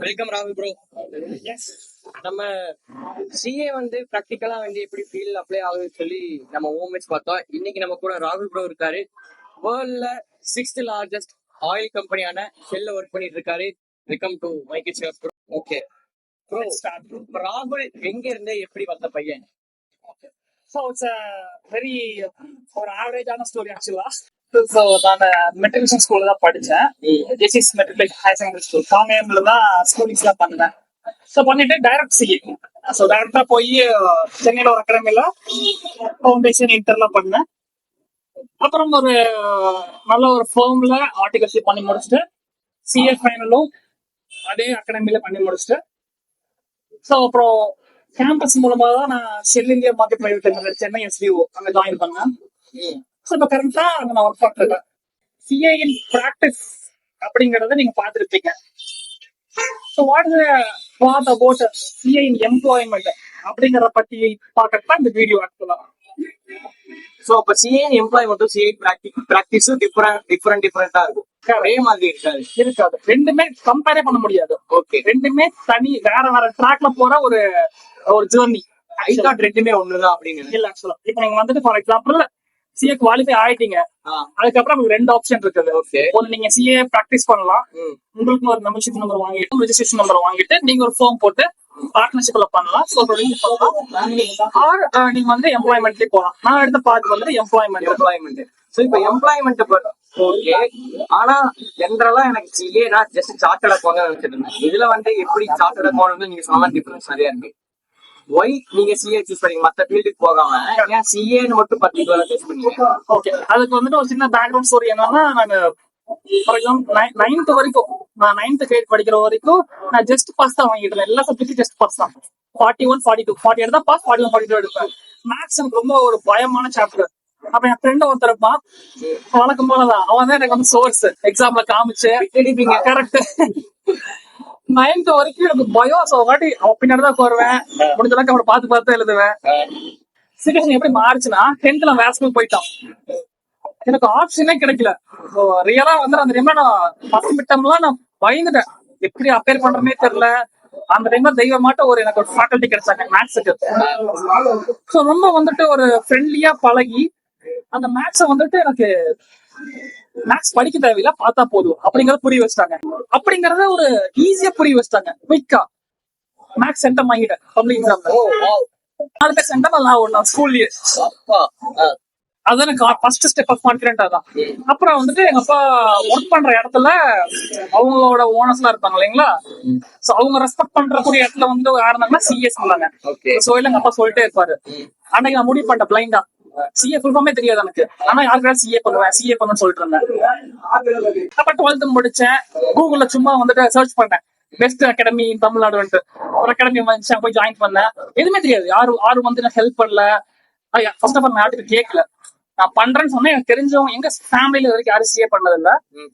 Welcome ராகுல் bro. நம்ம CA வந்து ப்ராக்டிக்கலா வந்து எப்படி ஃபீல்ட் அப்ளை ஆகுதுன்னு சொல்லி நம்ம மூமெண்ட்ஸ் பார்த்தோம். இன்னைக்கு நம்ம கூட ராகுல் ப்ரோ இருக்காரு. வேர்ல்ட்ல 6th லார்ஜஸ்ட் ஆயில் கம்பெனியான ஷெல்ல ஒர்க் பண்ணிட்டு இருக்காரு. Welcome to Mike Chase bro. Okay bro, ராகுல் எங்க இருந்து எப்படி வந்த பையன்? So it's a very ஒரு ஆவரேஜான ஸ்டோரி ஆக்சுவலா. ஸோ நான் மெட்ரிகுலேஷன் ஸ்கூல்ல தான் படித்தேன். ஜெசிஸ் மெட்ரிகுலேஷன் ஹையர் செகண்டரி ஸ்கூல் காங்கேயம்ல தான் ஸ்கூலிங்ஸ்லாம் பண்ணேன். ஸோ பண்ணிட்டு டைரக்ட் சிஏ. ஸோ டைரக்டா போய் சென்னையில ஒரு அகாடமியில ஃபவுண்டேஷன் இன்டர்லாம் பண்ணேன். அப்புறம் ஒரு நல்ல ஒரு ஃபேர்ம்ல ஆர்டிகல்ஷிப் பண்ணி முடிச்சுட்டு சிஏ ஃபைனலும் அதே அகாடமியில பண்ணி முடிச்சுட்டு ஸோ அப்புறம் கேம்பஸ் மூலமா தான் நான் shell India market private limited Chennai STO அங்க ஜாயின் பண்ணேன். ஸோ இப்போ கரண்டா அங்க நான் ஒர்க் பண்ணிருக்கேன். சிஏ இன் பிராக்டிஸ் அப்படிங்கறத நீங்க பார்த்துருப்பீங்க. So what about CA in employment அப்படிங்கறத பத்தி பார்க்கறதுதான் இந்த வீடியோ ஆக்சுவலா. ஸோ அப்ப சிஏ எம்ப்ளாய்மெண்ட்டும் சிஏ ப்ராக்டிஸும் டிஃபரெண்டா இருக்கும், ஒரே மாதிரி இருக்காது. ரெண்டுமே கம்பேரே பண்ண முடியாது. ஓகே, ரெண்டுமே தனி வேற வேற ட்ராக்ல போற ஒரு ஜேர்னி. ஐ தாட் ரெண்டுமே ஒண்ணுதான் அப்படின்னு இல்ல ஆக்சுவலா. இப்போ நீங்க வந்துட்டு ஃபார் எக்ஸாம்பிள் சிஏ குவாலிஃபை ஆயிட்டீங்க, அதுக்கப்புறம் உங்களுக்கு 2 ஆப்ஷன் இருக்குது. ஒன்னு நீங்க சிஏ பிராக்டிஸ் பண்ணலாம், உங்களுக்கு ஒரு மெம்பர்ஷிப் நம்பர் வாங்கிட்டு ரெஜிஸ்ட்ரேஷன் நம்பர் வாங்கிட்டு நீங்க ஒரு ஃபார்ம் போட்டு பார்ட்னர்ஷிப்ல பண்ணலாம். ஸோ ஆர் நீங்க வந்து எம்ப்ளாய்மெண்ட்லயே போகலாம். நான் எடுத்த பார்ட் வந்து எம்ப்ளாய்மெண்ட். சோ இப்ப எம்ப்ளாய்மெண்ட் ஓகே, ஆனா ஜென்ரலா எனக்கு சிஏனா ஜஸ்ட் சார்ட்டர்ட் அக்கௌண்ட் நினைச்சிட்டு இருந்தேன். இதுல வந்து எப்படி சார்ட்டர்ட் அக்கௌண்ட் வந்து நீங்க சொன்ன டிஃபரன்ஸ் நிறைய இருக்கு. ஒய் நீங்க சிஏ சூஸ் பண்ணீங்க, மத்த ஃபீல்டுக்கு போகாம ஏன் சிஏன்னு மட்டும் பர்டிகுலரா சூஸ் பண்ணீங்க? ஓகே, அதுக்கு வந்துட்டு ஒரு சின்ன பேக்ரவுண்ட் ஸ்டோரி என்னன்னா, நான் ஃபார் எக்ஸாம்பிள் 9th வரைக்கும், நான் 9th கிரேட் படிக்கிற வரைக்கும் நான் ஜஸ்ட் பாஸ் தான் வாங்கிட்டு இருந்தேன். எல்லா சப்ஜெக்டும் ஜஸ்ட் பாஸ் தான். 41, 42, 40 எடுத்தா பாஸ், 41, 42 எடுப்பேன். மேக்ஸ் எனக்கு ரொம்ப ஒரு பயமான சாப்டர். அப்ப என் ஃப்ரெண்ட் ஒருத்தர் இருப்பான், வழக்கம் போலதான் அவன் தான் எனக்கு வந்து சோர்ஸ் எக்ஸாம்ல காமிச்சு கரெக்ட். 9th வரைக்கும் எனக்கு பயம். ஸோ வாட்டி அவன் பின்னாடிதான் போடுவேன், முடிஞ்ச அளவுக்கு அவனை பார்த்து எழுதுவேன். சிச்சுவேஷன் எப்படி மாறுச்சுன்னா 10th நான் வேற ஸ்கூல் போயிட்டான். எனக்கு ஆப்ஷனே கிடைக்கல. ரியலா வந்து அந்த டைம்ல நான் ஃபர்ஸ்ட் மிட்டம்லாம் நான் பயந்துட்டேன், எப்படி அப்பேர் பண்றேன்னே தெரியல. அந்த டைம்ல தெய்வமாட்ட எனக்கு ஒரு ஃபேக்கல்டி கிடைச்சாங்க மேத்ஸுக்கு. ஸோ ரொம்ப வந்துட்டு ஒரு ஃப்ரெண்ட்லியா பழகி அந்த மேத்ஸை வந்துட்டு எனக்கு மேத்ஸ் படிக்க தேவையில்ல, பார்த்தா போதும் அப்படிங்கறத புரிய வச்சிட்டாங்க. அப்படிங்கறத ஒரு ஈஸியா புரிய வச்சிட்டாங்க. குயிக்கா மேத்ஸ் சென்டம் வாங்கிட்டேன் பப்ளிக் எக்ஸாம்ல. 4 பேர் சென்டம் நான் ஒண்ணு ஸ்கூல்லயே. அதுதான் எனக்கு ஃபர்ஸ்ட் ஸ்டெப் ஆஃப் கான்ஃபிடென்ட். அதான். அப்புறம் வந்துட்டு எங்க அப்பா ஒர்க் பண்ற இடத்துல அவங்களோட ஓனர்ஸ் எல்லாம் இருப்பாங்க இல்லைங்களா, சோ அவங்க ரெஸ்பெக்ட் பண்றக்கூடிய இடத்துல வந்து யார் இருந்தாங்கன்னா சிஏ சொன்னாங்க. சோ இல்ல எங்க அப்பா சொல்லிட்டே இருப்பாரு. அன்னைக்கு நான் முடிவு பண்ணிட்டேன் பிளைண்டா, சிஏ ஃபுல் ஃபார்மே தெரியாது எனக்கு, ஆனா யாருக்காவது சிஏ பண்ணுவேன்னு சொல்லிட்டு இருந்தேன். அப்ப 12th முடிச்சேன். கூகுள்ல சும்மா வந்துட்டு சர்ச் பண்ணேன் பெஸ்ட் அகாடமி இன் தமிழ்நாடு. ஒரு அகாடமி வந்துச்சு, போய் ஜாயின் பண்ணேன். எதுவுமே தெரியாது, யாரும் வந்து ஹெல்ப் பண்ணல. ஃபர்ஸ்ட் ஆஃப் ஆல் நான் யாருக்கு கேட்கல, நான் பண்றேன்னு சொன்னா எனக்கு தெரிஞ்சவங்க எங்க ஃபேமிலியில வரைக்கும் யாரும் சிஏ பண்ணது இல்ல.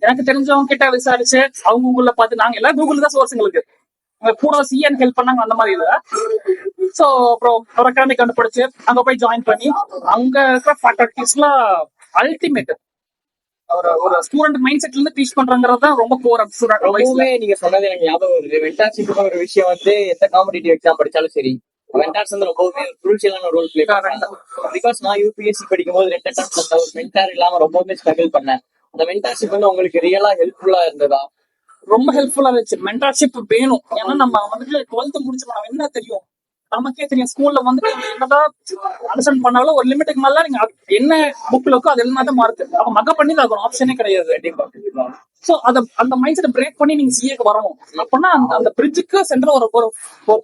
எனக்கு தெரிஞ்சவங்க கிட்ட விசாரிச்சு அவங்க கூகுள்ல பார்த்து, நாங்க எல்லாம் கூகுள் தான் சோர்ஸ், எங்களுக்கு கூட சிஏன்னு ஹெல்ப் பண்ணாங்க அந்த மாதிரி இல்ல. சோ அப்புறம் ஒரு அகாடமி கண்டுபிடிச்சு அங்க போய் ஜாயின் பண்ணி அங்க இருக்கிற ஃபேக்கல்டிஸ்லாம் அல்டிமேட். ஒரு ஸ்டூடெண்ட் மைண்ட் செட்ல இருந்து டீச் பண்றங்கிறது ரொம்ப கோர். நீங்க சொன்னது எனக்கு ஞாபகம் வருது. மென்டார்ஷிப் ஒரு விஷயம் வந்து எந்த காம்படிட்டிவ் எக்ஸாம் படிச்சாலும் சரி, மென்டார்ஸ் வந்து ரொம்பவே குரூஷியலான ரோல் பிளே பண்றாங்க. பிகாஸ் நான் யூபிஎஸ்சி படிக்கும் போது 2 அட்டெம்ப்ட் பண்ண ஒரு மென்டார் இல்லாம ரொம்பவே ஸ்ட்ரகிள் பண்ணேன். அந்த மென்டார்ஷிப் வந்து உங்களுக்கு ரியலா ஹெல்ப்ஃபுல்லா இருந்ததா? ரொம்ப ஹெல்ப்ஃபுல்லா இருந்துச்சு. மென்டார்ஷிப் வேணும். ஏன்னா நம்ம வந்துட்டு 12th முடிச்சோம், என்ன தெரியும் நமக்கே தெரியும். ஸ்கூல்ல வந்துட்டு என்னதான் அண்டர்ஸ்டாண்ட் பண்ணாலும் ஒரு லிமிட்டுக்கு மேல நீங்க என்ன புக்ல இருக்கோ அது எல்லாமே தான் மார்க். அப்ப மக பண்ணி தான் ஆப்ஷனே கிடையாது. சோ அந்த மைண்ட் செட் பிரேக் பண்ணி நீங்க சிஏக்கு வரணும் அப்படின்னா அந்த பிரிட்ஜுக்கு சென்ற ஒரு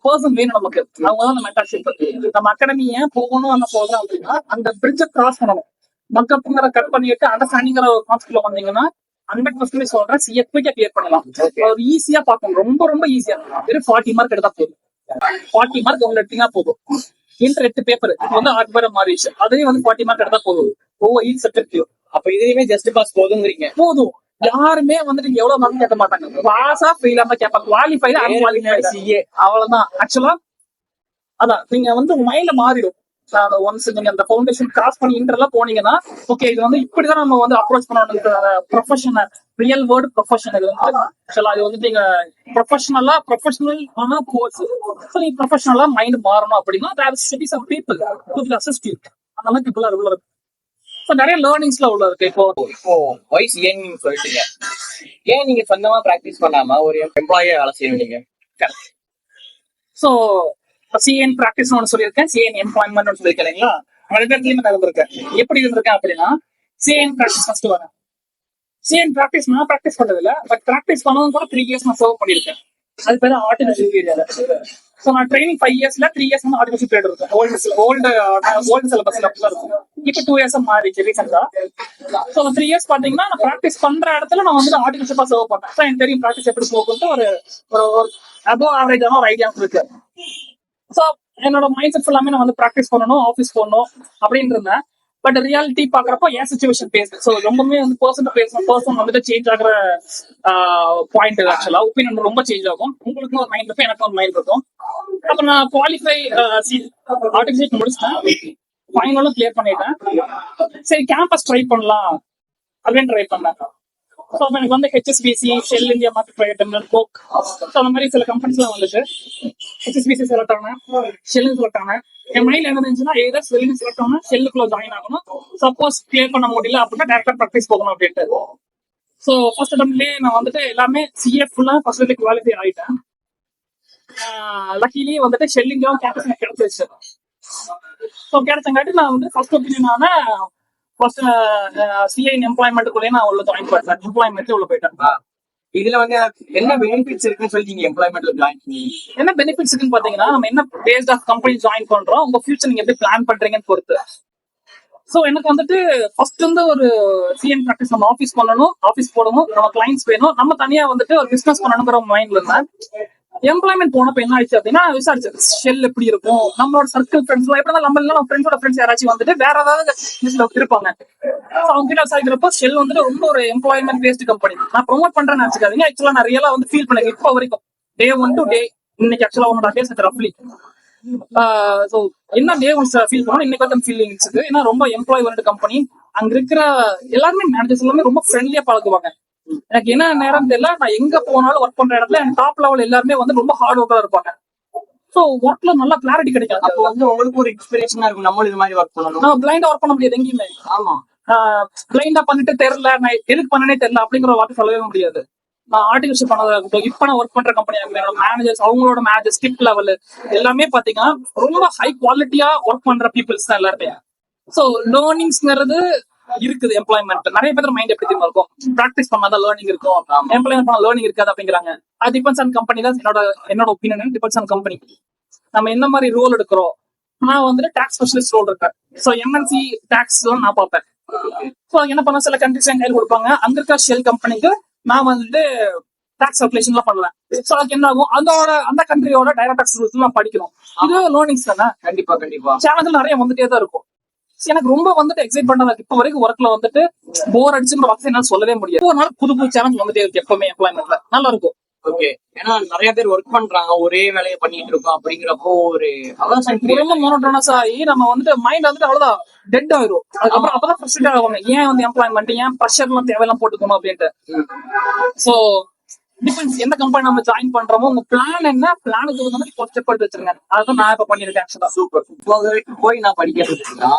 பர்சன் வேணும் நமக்கு. அவங்க தான் அந்த மென்டார்ஷிப். நம்ம அகாடமி ஏன் போகணும் அந்த போகிறோம் அப்படின்னா அந்த பிரிட்ஜை கிராஸ் பண்ணணும். மக்கப்புங்கிற கட் பண்ணிட்டு அண்டர்ஸ்டாண்டிங்கிற ஒரு கான்செப்ட்ல வந்தீங்கன்னா 100% சொல்றேன், சிஏ குயிக்கா கிளியர் பண்ணலாம். ஒரு ஈஸியா பார்க்கணும், ரொம்ப ரொம்ப ஈஸியா. வெறும் 40 மார்க் எடுத்தா போதும். 40 மார்க் உங்க எடுத்தீங்கன்னா போதும். இன்டர் 8 பேப்பர் வந்து 6 பேர் மாறிடுச்சு, அதையும் வந்து 40 மார்க் எடுத்தா போதும் ஒவ்வொரு ஈச் சப்ஜெக்ட்லயும். அப்ப இதுலயுமே ஜஸ்ட் பாஸ் போதுங்கிறீங்க? போதும். யாருமே வந்துட்டு எவ்வளவு மார்க் கேட்க மாட்டாங்க, பாஸா ஃபெயிலா தான் கேட்பாங்க. குவாலிஃபை சிஏ அவ்வளவுதான். ஆக்சுவலா அதான் நீங்க வந்து மைண்ட்ல மாறிடும். ஒன்ஸ் நீங்க அந்த ஃபவுண்டேஷன் கிராஸ் பண்ணி இன்டர்லாம் போனீங்கன்னா ஓகே இது வந்து இப்படிதான் நம்ம வந்து அப்ரோச் பண்ணணும். ப்ரொஃபஷனல் ரியல் வேர்டு ப்ரொஃபஷன் இது வந்து ஆக்சுவலா இது வந்து நீங்க ப்ரொஃபஷனல் ஆனா கோர்ஸ். நீங்க ப்ரொஃபஷனலா மைண்ட் மாறணும் அப்படின்னா there is some people who will assist you. அந்த மாதிரி பீப்புள் உள்ள இருக்கு. ஸோ நிறைய லேர்னிங்ஸ்ல உள்ள இருக்கு. இப்போ வாய்ஸ் ஏன் சொல்லிட்டீங்க, ஏன் நீங்க சொந்தமா பிராக்டிஸ் பண்ணாம ஒரு எம்ப்ளாயே வேலை செய்யணும் நீங்க? ஸோ சிஎன் பிராக்டிஸ் ஒன்று சொல்லியிருக்கேன், சிஎன் எம்ப்ளாய்மெண்ட் சொல்லியிருக்கேன் இல்லைங்களா. ரெண்டு இடத்துலயுமே நான் இருந்திருக்கேன். எப்படி இருந்திருக்கேன் அப்படின்னா சிஎன் பிராக்டிஸ் ஃபர்ஸ்ட் வரேன். சிஎன் பிராக்டிஸ் நான் பிராக்டிஸ் பண்ணது இல்லை, பட் பிராக்டிஸ் பண்ணதும் கூட 3 years நான் சர்வ் பண்ணியிருக்கேன். அது பேர் ஆர்டிஃபிஷியல் பீரியட். ஸோ நான் ட்ரைனிங் 5 yearsல 3 years வந்து ஆர்டிஃபிஷியல் பீரியட் இருக்கும். ஓல்டு சிலபஸ்ல இருக்கும். இப்போ 2 years மாறிச்சு ரீசெண்டா. ஸோ 3 years பாத்தீங்கன்னா நான் பிராக்டிஸ் பண்ற இடத்துல நான் வந்து ஆர்டிஃபிஷியலா சர்வ் பண்ணேன். ஸோ எனக்கு தெரியும் பிராக்டிஸ் எப்படி போகும்ட்டு ஒரு அபோவ் ஆவரேஜான ஒரு ஐடியா இருக்கு. ஸோ என்னோட மைண்ட் செட் ஃபுல்லாமே நான் வந்து ப்ராக்டிஸ் பண்ணணும், ஆஃபீஸ் போகணும் அப்படின்னு இருந்தேன். பட் ரியாலிட்டி பாக்குறப்போ ஏன் சுச்சுவேஷன் பேசுது. ஸோ ரொம்பவே வந்து பர்சன் வந்துட்டு சேஞ்ச் ஆகிற பாயிண்ட். ஆக்சுவலா ஒப்பீனியன் ரொம்ப சேஞ்ச் ஆகும். உங்களுக்கும் ஒரு மைண்ட் இருக்கும், எனக்கும் ஒரு மைண்ட் இருக்கும். அப்ப நான் குவாலிஃபை ஆர்டிஃபிஷியல் முடிச்சிட்டேன், ஃபைனலும் கிளியர் பண்ணிட்டேன். சரி கேம்பஸ் ட்ரை பண்ணலாம் அப்படின்னு ட்ரை பண்ணேன். ஸோ எனக்கு வந்து HSBC, Shell India market private limited, Coke, so அந்த மாதிரி சில கம்பெனிஸ்லாம் வந்துச்சு. ஹெச்எஸ்பிசி செலக்ட் ஆனேன், ஷெல்லும் செலக்ட் ஆனேன். என் மைண்ட்ல என்ன இருந்துச்சுன்னா ஏதோ ஷெல்லும் செலக்ட் ஆனேன், ஷெல்லுக்குள்ள ஜாயின் ஆகணும். சப்போஸ் கிளியர் பண்ண முடியல அப்படின்னா டேரக்டா ப்ராக்டிஸ் போகணும் அப்படின்ட்டு. ஸோ ஃபர்ஸ்ட் அட்டம்ப்ட்லேயே நான் வந்துட்டு எல்லாமே சிஎஃப் ஃபுல்லா ஃபர்ஸ்ட் அட்டம்ப்ட் குவாலிஃபை ஆயிட்டேன். லக்கிலி வந்துட்டு ஷெல் இந்தியாவும் கேம்பஸ் எனக்கு கிடைச்சிருச்சு. ஸோ கிடைச்சங்காட்டி நான் வந்து ஃபர்ஸ்ட் ஒப்பீனியனான ஃபர்ஸ்ட் சிஐன் எம்ப்ளாய்மெண்ட்டுக்குள்ளே நான் உள்ள ஜாயின் பண்ணேன். எம்ப்ளாய்மெண்ட்ல உள்ள போயிட்டேன். இதுல வந்து என்ன பெனிஃபிட்ஸ் இருக்குன்னு சொல்லி எம்ப்ளாய்மெண்ட்ல ஜாயின் பண்ணி என்ன பெனிஃபிட்ஸ் இருக்குன்னு பாத்தீங்கன்னா நம்ம என்ன பேஸ்ட் ஆஃப் கம்பெனி ஜாயின் பண்றோம், உங்க ஃபியூச்சர் நீங்க எப்படி பிளான் பண்றீங்கன்னு பொறுத்து. சோ எனக்கு வந்துட்டு ஃபர்ஸ்ட் வந்து ஒரு சிஎன் பிராக்டிஸ் நம்ம ஆஃபீஸ் பண்ணணும், ஆஃபீஸ் போடணும், நம்ம கிளைண்ட்ஸ் வேணும், நம்ம தனியா வந்துட்டு ஒரு பிசினஸ் பண்ணணுங்கிற மைண்ட்ல இருந்தேன். எம்ப்ளாய்மெண்ட் போனப்ப என்ன ஆயிடுச்சு அப்படின்னா விசாரிச்சு ஷெல் எப்படி இருக்கும், நம்மளோட சர்க்கிள் ஃப்ரெண்ட்ஸ் எப்படி நம்ம இல்ல ஃப்ரெண்ட்ஸோட ஃப்ரெண்ட்ஸ் யாராச்சும் வந்துட்டு வேற ஏதாவது இருப்பாங்க. அவங்க கிட்ட விசாரிக்கிறப்போ ஷெல் வந்துட்டு ரொம்ப ஒரு எம்ப்ளாய்மெண்ட் பேஸ்ட் கம்பெனி. நான் ப்ரொமோட் பண்றேன்னு நினைச்சுக்காதீங்க, ஆக்சுவலா நான் ரியலா வந்து ஃபீல் பண்ணேன் இப்போ வரைக்கும். டே 1 to டே இன்னைக்கு ஆக்சுவலா உங்களோட டேஸ் ரஃப்லி. ஸோ என்ன டே ஒன்ஸ் ஃபீல் பண்ணணும் இன்னைக்கு வந்து ஃபீலிங்ஸ் இருக்கு. ஏன்னா ரொம்ப எம்ப்ளாய் ஓரியன்ட் கம்பெனி. அங்க இருக்கிற எல்லாருமே மேனேஜர்ஸ் எல்லாமே ரொம்ப ஃப்ரெண்ட்லியா பழகுவாங்க. எனக்கு என்ன நேரம் தெரியல, நான் எங்க போனாலும் ஒர்க் பண்ற இடத்துல என் டாப் லெவல் எல்லாருமே வந்து ரொம்ப ஹார்ட் ஒர்க்கா இருப்பாங்க. சோ ஒர்க்ல நல்லா கிளாரிட்டி கிடைக்கும். அப்போ வந்து உங்களுக்கு ஒரு எக்ஸ்பீரியன்ஸா இருக்கும், நம்மளும் இது மாதிரி ஒர்க் பண்ணணும். நான் பிளைண்டா ஒர்க் பண்ண முடியாது எங்கேயுமே. ஆமா, பிளைண்டா பண்ணிட்டு தெரியல, நான் எதுக்கு பண்ணனே தெரியல அப்படிங்கிற வார்த்தை சொல்லவே முடியாது. நான் ஆர்டிஃபிஷியல் பண்ணதா இருக்கட்டும், இப்ப நான் ஒர்க் பண்ற கம்பெனியா இருக்கட்டும், என்னோட மேனேஜர்ஸ் அவங்களோட மேனேஜர் ஸ்கிப் லெவல் எல்லாமே பாத்தீங்கன்னா ரொம்ப ஹை குவாலிட்டியா ஒர்க் பண்ற பீப்புள்ஸ் தான் எல்லாருமே. சோ லேர்னிங்ஸ்ங்கிறது இருக்குது. எம்ப்ளாய்மெண்ட் நிறைய பேர் மைண்ட் எப்படி தெரியுமா இருக்கும், பிராக்டிஸ் பண்ணாதான் லேர்னிங் இருக்கும், எம்ப்ளாய்மெண்ட் பண்ண லேர்னிங் இருக்காது அப்படிங்கிறாங்க. அது டிபெண்ட்ஸ் ஆன் கம்பெனி தான். என்னோட ஒப்பீனியன் டிபெண்ட்ஸ் ஆன் கம்பெனி. நம்ம என்ன மாதிரி ரோல் எடுக்கிறோம். நான் வந்துட்டு டாக்ஸ் ஸ்பெஷலிஸ்ட் ரோல் இருக்கேன். ஸோ எம்என்சி டாக்ஸ் நான் பார்ப்பேன். ஸோ என்ன பண்ண சில கண்ட்ரிஸ் என் கையில் கொடுப்பாங்க, அங்க இருக்க ஷெல் கம்பெனிக்கு நான் வந்துட்டு டாக்ஸ் அப்ளிகேஷன் எல்லாம் பண்ணுவேன். ஸோ அதுக்கு என்ன ஆகும், அந்த கண்ட்ரியோட டைரக்ட் டாக்ஸ் ரூல்ஸ் எல்லாம் படிக்கணும். இது லேர்னிங்ஸ் தானே. கண்டிப்பா கண்டிப்பா சேனல் நிறைய வந்துட்டே தான் இருக்கும். எனக்கு ரொம்ப வந்துட்டு எக்ஸைட் பண்ணதா இப்ப வரைக்கும் ஒர்க்ல வந்துட்டு போர் அடிச்சுன்ற வார்த்தை என்னால சொல்லவே முடியாது. ஒரு நாள் புது சேலஞ்ச் வந்துட்டே இருக்கு எப்பவுமே எம்ப்ளாய்மெண்ட்ல. நல்லா இருக்கும். ஓகே, ஏன்னா நிறைய பேர் ஒர்க் பண்றாங்க, ஒரே வேலையை பண்ணிட்டு இருக்கோம். அப்படிங்கிறப்போ ஒரு ரொம்ப மோனோட்டோனஸ் ஆகி நம்ம வந்துட்டு மைண்ட் வந்துட்டு அவ்வளவுதான் டெட் ஆயிரும். அதுக்கப்புறம் அப்பதான் ஃப்ரஸ்ட்ரேட் ஆவாங்க, ஏன் வந்து எம்ப்ளாய்மெண்ட் ஏன் ப்ரெஷர்லாம் தேவையெல்லாம் போட்டுக்கணும் அப்படின்ட்டு. சோ டிபெண்ட்ஸ் எந்த கம்பெனி நம்ம ஜாயின் பண்றோமோ, உங்க பிளான் என்ன, பிளானுக்கு வந்து ஸ்டெப் எடுத்து வச்சிருங்க. அதான் நான் இப்ப பண்ணிருக்கேன். ஆக்சுவலா சூப்பர். போய் நான் படிக்கிறதுனா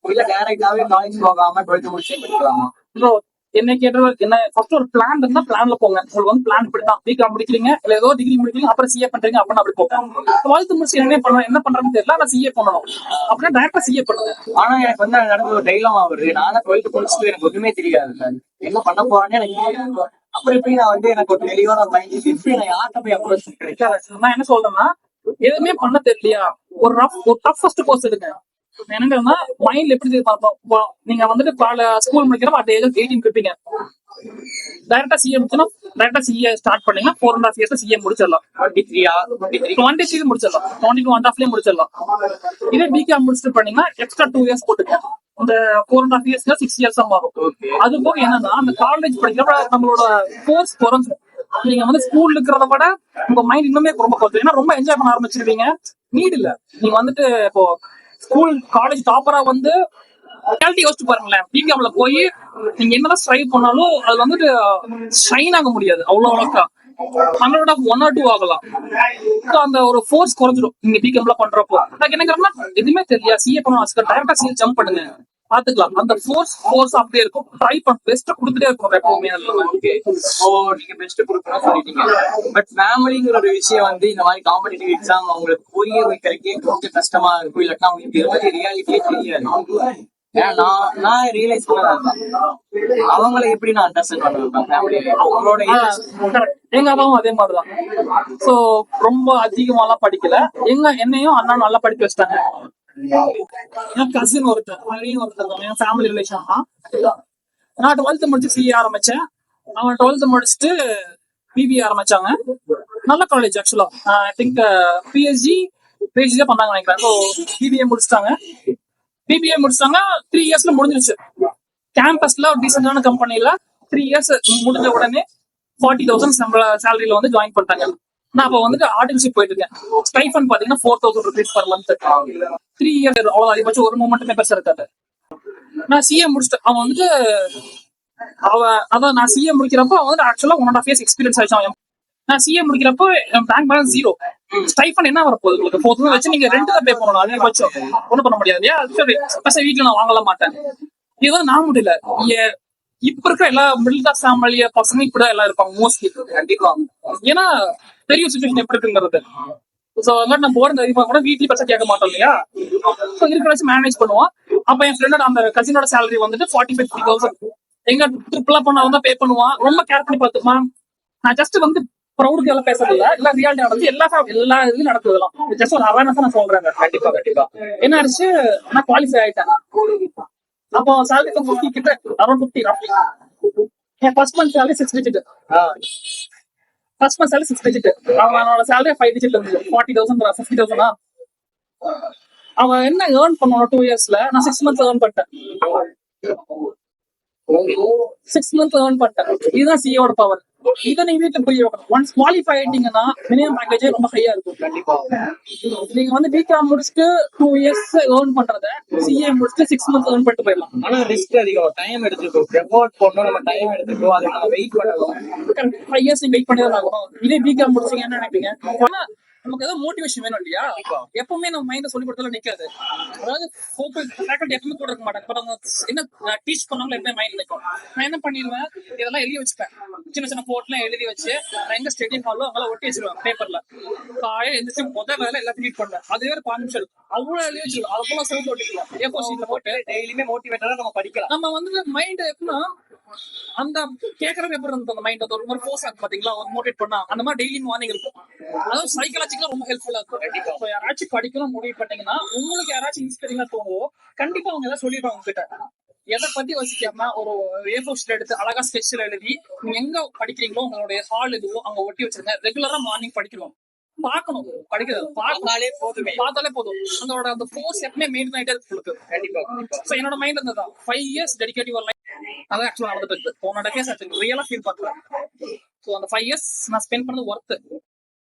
இல்ல டைரக்டாவே காலேஜ் போகாம 12th முடிச்சே படிக்கலாமா? ப்ரோ என்ன கேட்டது என்ன, ஃபர்ஸ்ட் ஒரு பிளான் இருந்தா பிளான்ல போங்க. உங்களுக்கு வந்து பிளான் இப்படிதான், பிகாம் முடிக்கிறீங்க இல்ல ஏதோ டிகிரி முடிக்கிறீங்க, அப்புறம் சிஏ பண்றீங்க அப்படின்னா அப்படி போங்க. 12th முடிச்சு என்ன பண்றேன்னு தெரியல, நான் சிஏ பண்ணணும் அப்படின்னா டைரக்டா சிஏ பண்ணுங்க. ஆனா எனக்கு வந்து நடந்த ஒரு டைலமா வருது. நான் 12th முடிச்சுட்டு எனக்கு ஒண்ணுமே தெரியாது, என்ன பண்ண போறேன்னு எனக்கு. அப்புறம் எப்படி நான் வந்து எனக்கு ஒரு தெளிவான மைண்ட் எப்படி நான் யார்கிட்ட போய் அப்ரோச் கிடைக்காது. நான் என்ன சொல்றேன்னா, எதுவுமே பண்ண தெரியலையா ஒரு டஃபஸ்ட் கோர்ஸ் எடுங்க. என்னங்கன்னா மைண்ட்ல எப்படி பார்ப்போம், நீங்க வந்துட்டு school முடிக்கிறப்ப at the age of 18 இருப்பீங்க. டைரக்டா சிஏ முடிச்சா டைரக்டா சிஏ ஸ்டார்ட் பண்ணீங்கன்னா 4.5 years சிஏ முடிச்சிடலாம். 23 முடிச்சிடலாம், 22.5 முடிச்சிடலாம். இதே பிகாம் முடிச்சுட்டு பண்ணீங்கன்னா எக்ஸ்ட்ரா 2 years போட்டுக்க, இந்த 4.5 years 6 years ஆகும். அது போக என்னன்னா அந்த காலேஜ் படிக்கிறப்ப நம்மளோட கோர்ஸ் குறைஞ்சிடும். நீங்க வந்து ஸ்கூல்ல இருக்கிறத விட உங்க மைண்ட் இன்னுமே ரொம்ப குறைஞ்சிடும். ஏன்னா ரொம்ப என்ஜாய் பண்ண ஆரம்பிச்சிருவீங்க. நீட் இல்ல, நீங்க வந்துட்டு இப்போ ஸ்கூல் காலேஜ் டாப்பரா வந்து ரியாலிட்டி யோசிச்சு பாருங்களேன். பிகாம்ல போய் நீங்க என்னதான் ஸ்ட்ரைவ் பண்ணாலும் அது வந்துட்டு ஷைன் ஆக முடியாது அவ்வளவு அழகா. 100 of 1 or 2 ஆகலாம். So, அந்த ஒரு ஃபோர்ஸ் குறைஞ்சிடும் நீங்க பிகாம்ல பண்றப்போ. எனக்கு என்ன கேட்டா எதுவுமே தெரியாது, சிஏ பண்ண டைரக்டா சிஏ ஜம்ப் பண்ணுங்க பாத்துக்கலாம். அந்த ஃபோர்ஸ் அப்படியே இருக்கும். ட்ரை பண்ண பெஸ்ட் கொடுத்துட்டே இருக்கும் எப்பவுமே. ஓகே, ஓ நீங்க பெஸ்ட் கொடுக்கணும் சொல்லிட்டீங்க. பட் ஃபேமிலிங்கிற ஒரு விஷயம் வந்து இந்த மாதிரி காம்படிட்டிவ் எக்ஸாம் அவங்களுக்கு புரிய வைக்கிறதுக்கே கொஞ்சம் கஷ்டமா இருக்கும். இல்லாட்டா அவங்களுக்கு இதை பத்தி ரியாலிட்டியே தெரியாது. ஏன்னா நான் ரியலைஸ் பண்ணதான் அவங்கள எப்படி நான் அண்டர்ஸ்டாண்ட் பண்ணுவேன் ஃபேமிலியில அவங்களோட எங்க அப்பாவும் அதே மாதிரிதான். சோ ரொம்ப அதிகமாலாம் படிக்கல. என்னையும் அண்ணா நல்லா படிக்க வச்சிட்டாங்க. என் கசின் ஒருத்தர் என் ஃபேமிலி ரிலேஷன் தான். நான் 12th முடிச்சு சிஏ ஆரம்பிச்சேன். அவன் 12th முடிச்சுட்டு பிபிஏ ஆரம்பிச்சாங்க. நல்ல காலேஜ் ஆக்சுவலா. ஐ திங்க் பிஎஸ்ஜி தான் பண்ணாங்க நினைக்கிறேன். ஸோ பிபிஏ முடிச்சிட்டாங்க. 3 இயர்ஸ்ல முடிஞ்சிருச்சு. கேம்பஸ்ல ஒரு டீசென்டான கம்பெனில 3 இயர்ஸ் முடிஞ்ச உடனே 40,000 சேலரியில வந்து ஜாயின் பண்ணிட்டாங்க. நான் அப்ப வந்துட்டு ஆர்டிபிஷியல் போயிட்டு இருக்கேன். ஸ்டைஃபன் பாத்தீங்கன்னா 4,000 rupees per month. 3 இயர்ஸ் அவ்வளவு அதிகபட்சம் ஒரு மூமெண்ட்டுமே பெருசா இருக்காது. நான் சிஏ முடிச்சுட்டு அவன் வந்துட்டு அதான் நான் சிஏ முடிக்கிறப்போ அவன் வந்து ஆக்சுவலா 1.5 years எக்ஸ்பீரியன்ஸ் ஆயிடுச்சு. நான் சிஏ முடிக்கிறப்போ பேங்க் பேலன்ஸ் 0. ஸ்டைஃபன் என்ன வரப்போகுது உங்களுக்கு 4,000 வச்சு நீங்க ரெண்ட் தான் பே பண்ணணும். அதிகபட்சம் ஒன்றும் பண்ண முடியாது இல்லையா. சரி வீட்டுல நான் வாங்கல மாட்டேன். இதுதான் நான் முடியல. இப்ப இருக்கிற எல்லா மிடில் கிளாஸ் ஃபேமிலிய பசங்க இப்படிதான் எல்லாம் இருப்பாங்க மோஸ்ட்லி. கண்டிப்பா. ஏன்னா பெரிய சுச்சுவேஷன் எப்படி இருக்குங்கிறது. சோ அதனால நம்ம போறது அதிகமா கூட வீட்லயே பச்சை கேட்க மாட்டோம் இல்லையா. சோ இருக்கிற வச்சு மேனேஜ் பண்ணுவோம். அப்ப என் ஃப்ரெண்டோட அந்த கசினோட சேலரி வந்துட்டு 45,000. எங்க ட்ரிப் எல்லாம் பண்ண அவன் பே பண்ணுவான். ரொம்ப கேர் பண்ணி பார்த்துமா. நான் ஜஸ்ட் வந்து ப்ரௌடுக்கு எல்லாம் பேசுறது இல்ல. எல்லாம் ரியாலிட்டி நடந்து எல்லா இதுலயும் நடக்குதுலாம். ஜஸ்ட் ஒரு அவேர்னஸ் நான் சொல்றேன். கண்டிப்பா என்ன ஆயிடுச்சு, நான் குவாலிஃபை ஆயிட்டேன். அப்போ சேலரி 50 கிட்ட அரௌண்ட் 50 ரஃப்லி. என் first month salary 6 digit. First month salary 6 digit. அவனோட சேலரி 5 digit இருந்தது. 40,000 50,000. அவன் என்ன ஏர்ன் பண்ணுவான் 2 இயர்ஸ்ல, நான் 6 months ஏர்ன் பண்ணிட்டேன். 6 months ஏர்ன் பண்ணிட்டேன். இதுதான் சிஏவோட பவர். இதை நீங்க வீட்டுல போய் ஒன்ஸ் குவாலிஃபை ஆயிட்டீங்கன்னா மினிமம் பேக்கேஜே ரொம்ப ஹையா இருக்கும். கண்டிப்பா நீங்க வந்து பிகாம் முடிச்சுட்டு 2 years ஏர்ன் பண்றத சிஏ முடிச்சுட்டு 6 months ஏர்ன் பண்ணிட்டு போயிடலாம். ஆனா ரிஸ்க் அதிகம், டைம் எடுத்துக்கும். எஃபோர்ட் போடணும், நம்ம டைம் எடுத்துக்கும். அதுக்கு நம்ம வெயிட் பண்ணணும். 5 years நீங்க வெயிட் பண்ணி தான் ஆகணும். இதே பிகாம் முடிச்சீங்க என்ன நினைப்பீங்க, நமக்கு ஏதாவது மோட்டிவேஷன் வேணும் இல்லையா. எப்பவுமே நம்ம மைண்ட சொல்லி கொடுத்தாலும் நிக்காது. அதாவது ஃபேக்கல்டி எப்பவுமே கூட இருக்க மாட்டாங்க. என்ன டீச் பண்ணாலும் எப்பவுமே மைண்ட் நிற்கும். நான் என்ன பண்ணிடுவேன், இதெல்லாம் எழுதி வச்சுப்பேன். சின்ன கோட்லாம் எழுதி வச்சு நான் எங்க ஸ்டடி ஹாலோ அங்கெல்லாம் ஒட்டி வச்சிருவேன் பேப்பர்ல. காலையில எந்திரிச்சு முதல் வேலை எல்லாத்தையும் ரீட் பண்ணேன். அதுவே ஒரு 5 நிமிஷம் இருக்கும். அவ்வளவு எழுதி வச்சிருக்கோம். அவ்வளவு சேர்த்து ஒட்டிக்கலாம். ஏ4 ஷீட்ல போட்டு டெய்லியுமே மோட்டிவேட்டரா நம்ம படிக்கலாம். நம்ம வந்து மைண்ட் எப்படின்னா அந்த கேட்கறவங்க எப்படி இருந்தது, அந்த மைண்ட் ஒரு மாதிரி ஃபோர்ஸ் ஆகும் பாத்தீங்களா, ஒரு மோட்டிவேட் பண்ணா அந்த மாதிரி டெய்லி மார்னிங் இருக்கும். அதாவது சைக்காலஜிக்கலா ரொம்ப ஹெல்ப்ஃபுல்லா இருக்கும். யாராச்சும் படிக்கணும் முடிவு பண்ணீங்கன்னா உங்களுக்கு யாராச்சும் இன்ஸ்பைரிங்கா தோணுவோ கண்டிப்பா அவங்க ஏதாவது சொல்லிடுவாங்க உங்ககிட்ட. எதை பத்தி வசிக்காம ஒரு A4 ஷீட் எடுத்து அழகா ஸ்கெட்ச்ல எழுதி நீங்க எங்க படிக்கிறீங்களோ உங்களுடைய ஹால் எதுவோ அங்க ஒட்டி வச்சிருங்க. ரெகுலரா மார்னிங் படிக்கணும். பார்க்கணும், படிக்கிறது பார்த்தாலே போதும். அந்த ஃபோர்ஸ் எப்பவுமே மெயின்டைன் ஆயிட்டே இருக்கு. கண்டிப்பா. சோ என்னோட மைண்ட் இருந்ததுதான் 5 years டெடிகேட்டிவ் லைஃப். அதான் ஆக்சுவலா நடந்துட்டு இருக்கு. போன கேஸ் ஆச்சு ரியலா ஃபீல் பண்றேன். சோ அந்த 5 years நான் ஸ்பெண்ட் பண்ணது ஒர்த்.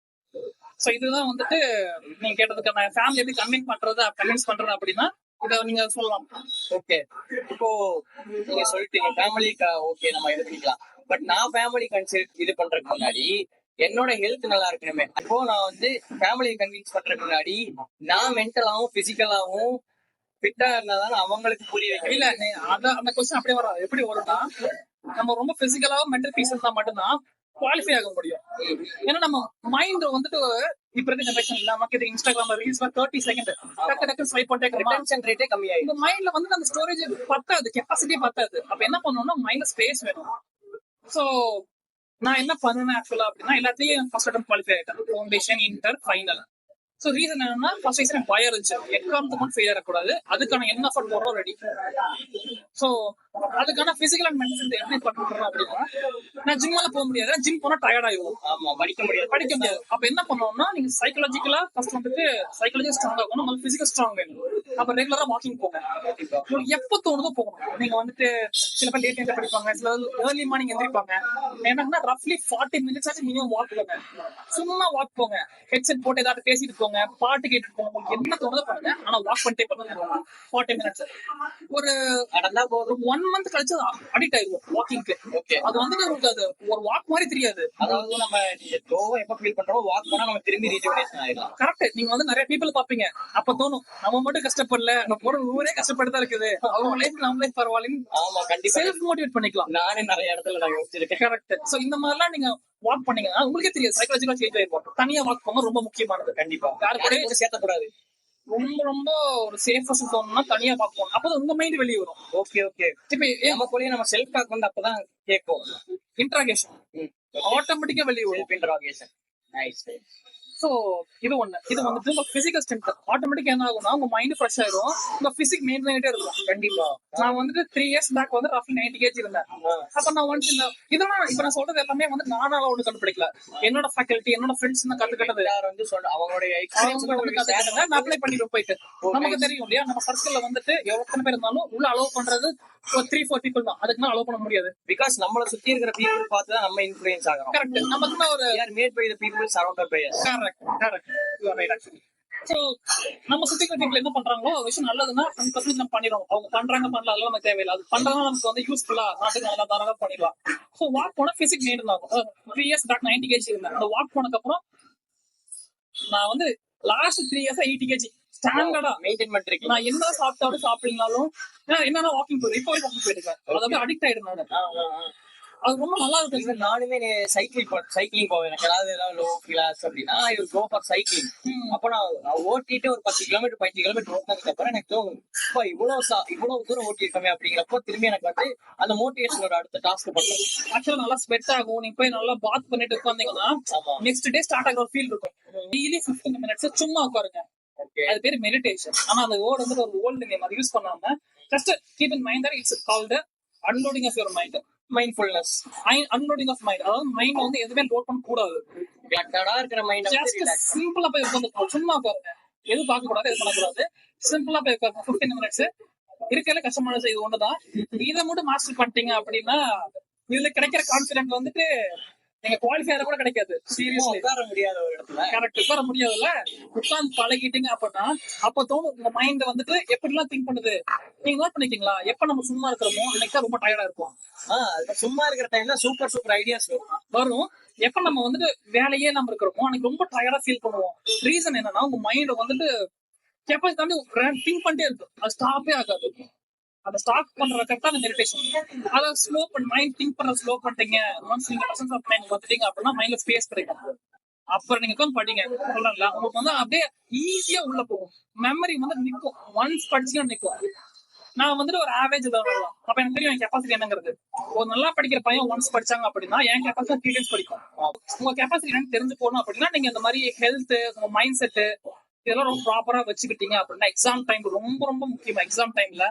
சோ இதுதான் வந்துட்டு நீங்க கேட்டதுக்கு நான் ஃபேமிலி எப்படி கன்வின்ஸ் பண்றது அப்படின்னா இத நீங்க சொல்லலாம். ஓகே, இப்போ நீங்க சொல்லிட்டீங்க ஃபேமிலிக்கு ஓகே நம்ம இது பண்ணிக்கலாம். பட் நான் ஃபேமிலி கன்சல்ட் இது பண்றதுக்கு முன்னாடி என்னோட ஹெல்த் நல்லா இருக்கணுமே. இப்போ நான் வந்து ஃபேமிலியை கன்வின்ஸ் பண்றதுக்கு முன்னாடி நான் மென்டலாவும் பிசிக்கலாவும் ஃபிட்டா இருந்தாதான் அவங்களுக்கு புரிய வைக்க. இல்ல அந்த கொஸ்டின் அப்படியே வராது. எப்படி வரும்னா நம்ம ரொம்ப பிசிக்கலாவும் மென்டல் பீஸ் இருந்தா மட்டும்தான் குவாலிஃபை ஆக முடியும். ஏன்னா நம்ம மைண்ட் வந்துட்டு இப்ப இருக்க ஜெனரேஷன் இல்ல, நமக்கு இன்ஸ்டாகிராம்ல ரீல்ஸ் 30 செகண்ட் டக்கு ஸ்வைப் பண்ணிட்டே ரிட்டென்ஷன் ரேட்டே கம்மியாயிடும். இந்த மைண்ட்ல வந்து அந்த ஸ்டோரேஜ் பத்தாது, கெப்பாசிட்டி பத்தாது. அப்ப என்ன பண்ணணும்னா மைண்ட்ல ஸ்பேஸ் வேணும். சோ நான் என்ன பண்ணுவேன் ஆக்சுவலா அப்படின்னா எல்லாத்தையும் ஃபர்ஸ்ட் அட்டம் குவாலிஃபை ஆயிட்டேன். Foundation, inter, final. So reason என்னன்னா ஃபர்ஸ்ட் சீசன் பயம் இருந்துச்சு. எக்காரணத்துக்கு மட்டும் ஃபெயில் ஆகக்கூடாது. அதுக்கான என்ன எஃபர்ட் போடுறோம் ரெடி. சோ அதுக்கான பிசிக்கல் அண்ட் மென்டல் எப்படி பண்றோம் அப்படின்னா நான் ஜிம்மால போக முடியாது. ஜிம் போனா டயர்ட் ஆயிடும். ஆமா, படிக்க முடியாது. அப்ப என்ன பண்ணணும்னா நீங்க சைக்காலஜிக்கலா ஃபர்ஸ்ட் வந்துட்டு சைக்காலஜி ஸ்ட்ராங் ஆகணும், நம்ம பிசிக்கல் ஸ்ட்ராங் வேணும். அப்ப ரெகுலரா வாக்கிங் போங்க. உங்களுக்கு எப்ப தோணுதோ போகணும். நீங்க வந்துட்டு சில பேர் லேட் நைட்ல படிப்பாங்க, சில ஏர்லி மார்னிங் எந்திரிப்பாங்க. என்னன்னா ரஃப்லி 40 மினிட்ஸ் ஆச்சு மினிமம் வாக் போங்க. சும்மா வாக் போங்க. ஹெட்செட் போட்டு ஏதாவது பேசிட்டு போங்க, பாட்டு கேட்டுட்டு போங்க, உங்களுக்கு என்ன தோணுதோ பண்ணுங்க. ஆனா வாக் பண்ணிட்டே பண்ணுங்க 40 மினிட்ஸ். ஒரு நடந்தா போதும். 1 மந்த் கழிச்சு அடிக்ட் ஆயிடுவோம் வாக்கிங்க்கு. ஓகே, அது வந்துட்டு உங்களுக்கு அது ஒரு வாக் மாதிரி தெரியாது. அதாவது நம்ம லோவா எப்ப ஃபீல் பண்றோம் வாக் பண்ணா நம்ம திரும்பி ரீஜெனரேஷன் ஆயிடலாம். கரெக்ட். நீங்க வந்து நிறைய பீப்புள் பாப்பீங்க, அப்ப தோணும் நம்ம மட்டும் கஷ்டப்படல, நம்ம ஊரே கஷ்டப்பட்டு தான் இருக்குது, அவங்க லைஃப் நம்ம லைஃப் பரவாயில்லைன்னு ஆமா, கண்டிப்பா செல்ஃப் மோட்டிவேட் பண்ணிக்கலாம். நானே நிறைய இடத்துல நான் யோசிச்சிருக்கேன். கரெக்ட். சோ இந்த மாதிரிலாம் நீங்க வாக் பண்ணீங்கன்னா உங்களுக்கே தெரியாது, சைக்காலஜிக்கலா சேஞ்ச் ஆயிருக்கும். தனியா வாக் பண்ண ரொம்ப முக்கியமானது. கண்டிப்பா யாரு கூட கூட சேர்த்தக்கூடாது. ரொம்ப ரொம்ப ஒரு சேஃபஸ்ட் தோணும்னா தனியா வாக் பண்ணணும். அப்பதான் உங்க மைண்ட் வெளியே வரும். ஓகே ஓகே, இப்ப நமக்குள்ளேயே நம்ம செல்ஃப் டாக் வந்து அப்பதான் கேட்கும். இன்ட்ராகேஷன் ஆட்டோமேட்டிக்கா வெளியே வரும். Self interrogation. நைஸ். சோ இது ஒண்ணு. இது வந்துட்டு உங்க பிசிக்கல் ஸ்ட்ரென்த் ஆட்டோமேட்டிக்கா என்ன ஆகும்னா உங்க மைண்ட் ஃப்ரெஷ் ஆயிரும், உங்க பிசிக் மெயின்டைன் ஆயிட்டே இருக்கும். கண்டிப்பா. நான் வந்துட்டு 3 years பேக் வந்து ரஃப்லி 90 kg இருந்தேன். அப்ப நான் ஒன்ஸ் இந்த இதெல்லாம் இப்ப நான் சொல்றது எல்லாமே வந்து நானால ஒண்ணு கண்டுபிடிக்கல, என்னோட ஃபேக்கல்டி என்னோட ஃப்ரெண்ட்ஸ் தான் கத்துக்கிட்டது. யார் வந்து சொல்ற அவங்களுடைய அவங்க எக்ஸ்பீரியன்ஸ் வந்து கத்துக்கிட்டாங்க, நான் அப்ளை பண்ணிட்டு போயிட்டு. நமக்கு தெரியும் இல்லையா, நம்ம சர்க்கிள்ல வந்துட்டு எத்தனை பேர் இருந்தாலும் உள்ள அலோவ் பண்றது ஒரு 3-4 people தான், அதுக்கு மேல அலோவ் பண்ண முடியாது. பிகாஸ் நம்மள சுத்தி இருக்கிற பீப்புள் பார்த்து தான் நம்ம இன்ஃப்ளூயன்ஸ் ஆகிறோம். கரெக்ட். நமக்கு ஒரு யார் made by the people surrounded by us. Correct correct, you are right actually. So நம்ம சுத்தி இருக்கிற people என்ன பண்றாங்களோ விஷயம் நல்லதுன்னா 100% நம்ம பண்ணிடுவோம். அவங்க பண்றாங்க பண்ணல அதெல்லாம் நமக்கு தேவையில்லை. அது பண்றதுனால நமக்கு வந்து யூஸ்ஃபுல்லா நாட்டுக்கு நல்லா தாராளமா பண்ணிடலாம். சோ வாக் போனா பிசிக் மெயின்டைன் ஆகும். 3 years பேக் 90 kg இருந்தேன். அந்த வாக் போனதுக்கு அப்புறம் நான் வந்து லாஸ்ட் 3 years 80 kg ஸ்டாண்டர்டா மெயின்டைன் பண்றீங்க. நான் என்ன சாப்பிட்டாலும் என்னன்னா வாக்கிங் போயிரு. இப்போ வாக்கிங் போயிட்டு இருக்கேன். அதாவது அடிக்ட் ஆயிடுறேன். அது ரொம்ப நல்லா இருக்கு. நானுமே சைக்கிளிங் போவேன். எனக்கு ஏதாவது லோ கிளாஸ் அப்படின்னா I will go for cycling. அப்ப நான் ஓட்டிட்டு ஒரு 10 கிலோமீட்டர் 15 கிலோமீட்டர் ஓட்டினதுக்கு அப்புறம் எனக்கு தோணும், இவ்வளவு தூரம் ஓட்டி இருக்கமே அப்படிங்கிறப்போ திரும்பி எனக்கு வந்து அந்த மோட்டிவேஷனோட அடுத்த டாஸ்க் பண்ணுவேன். ஆக்சுவலா நல்லா ஸ்வெட் ஆகும். நீங்க போய் நல்லா பாத் பண்ணிட்டு உட்காந்தீங்கன்னா நெக்ஸ்ட் டே ஸ்டார்ட் ஆகிற ஒரு ஃபீல் இருக்கும். டெய்லி 15 minutes சும்மா உட்காருங்க. அது பேர் மெடிடேஷன். ஆனா அந்த வேர்ட் வந்து ஒரு ஓல்டு நேம், அது யூஸ் பண்ணாம just keep in mind that it's called unloading of your mind. Mindfulness, unloading of mind. அதாவது மைண்ட் வந்து எதுவுமே லோட் பண்ண கூடாது. இருக்கிற மைண்ட் ஜஸ்ட் சிம்பிளா போய் உட்காந்து சும்மா உட்காருங்க. எது பார்க்க கூடாது, எது பண்ணக்கூடாது. சிம்பிளா போய் உட்காருங்க 15 minutes. இருக்கல கஷ்டமானது இது ஒண்ணுதான். இதை மட்டும் மாஸ்டர் பண்ணிட்டீங்க அப்படின்னா இதுல கிடைக்கிற கான்பிடன்ட் வந்துட்டு நீங்க குவாலிஃபையர் கூட கிடைக்காது. சீரியஸ்லி உட்கார முடியாத ஒரு இடத்துல கரெக்ட் உட்கார முடியாதுல்ல. உட்கார்ந்து பழகிட்டீங்க அப்படின்னா அப்ப தோணும் உங்க மைண்ட் வந்துட்டு எப்படி எல்லாம் திங்க் பண்ணுது. நீங்க நோட் பண்ணிக்கீங்களா, எப்ப நம்ம சும்மா இருக்கிறோமோ அன்னைக்கு ரொம்ப டயர்டா இருக்கும். சும்மா இருக்கிற டைம்ல சூப்பர் ஐடியாஸ் வரும். எப்ப நம்ம வந்துட்டு வேலையே நம்ம இருக்கிறோமோ அன்னைக்கு ரொம்ப டயர்டா ஃபீல் பண்ணுவோம். ரீசன் என்னன்னா உங்க மைண்ட் வந்துட்டு எப்ப தாண்டி திங்க் பண்ணிட்டே இருக்கு, அது ஸ்டாப்பே ஆகாது. அந்த ஸ்டாப் பண்ற கரெக்டான மெடிடேஷன். அதை ஸ்லோ பண்ணி மைண்ட் திங்க் பண்ற ஸ்லோ பண்ணிட்டீங்க. ஒன்ஸ் நீங்க பிரசன்ஸ் ஆஃப் மைண்ட் வந்துட்டீங்க அப்படின்னா மைண்ட்ல ஸ்பேஸ் கிடைக்கும். அப்புறம் நீங்க உட்காந்து படிங்க சொல்றாங்களா, உங்களுக்கு வந்து அப்படியே ஈஸியா உள்ள போகும். மெமரி வந்து நிற்கும். ஒன்ஸ் படிச்சுன்னா நிற்கும். நான் வந்துட்டு ஒரு ஆவரேஜ் தான் வரலாம். அப்ப எனக்கு தெரியும் என் கெப்பாசிட்டி என்னங்கிறது. ஒரு நல்லா படிக்கிற பையன் ஒன்ஸ் படிச்சாங்க அப்படின்னா என் கெப்பாசிட்டி 3 times படிக்கும். உங்க கெப்பாசிட்டி என்னன்னு தெரிஞ்சு போகணும் அப்படின்னா நீங்க இந்த மாதிரி ஹெல்த், உங்க மைண்ட் செட் இதெல்லாம் ரொம்ப ப்ராப்பரா வச்சுக்கிட்டீங்க அப்படின்னா எக்ஸாம் டைம் ரொம்ப ரொம்ப முக்கியம். எக்ஸாம் டைம்ல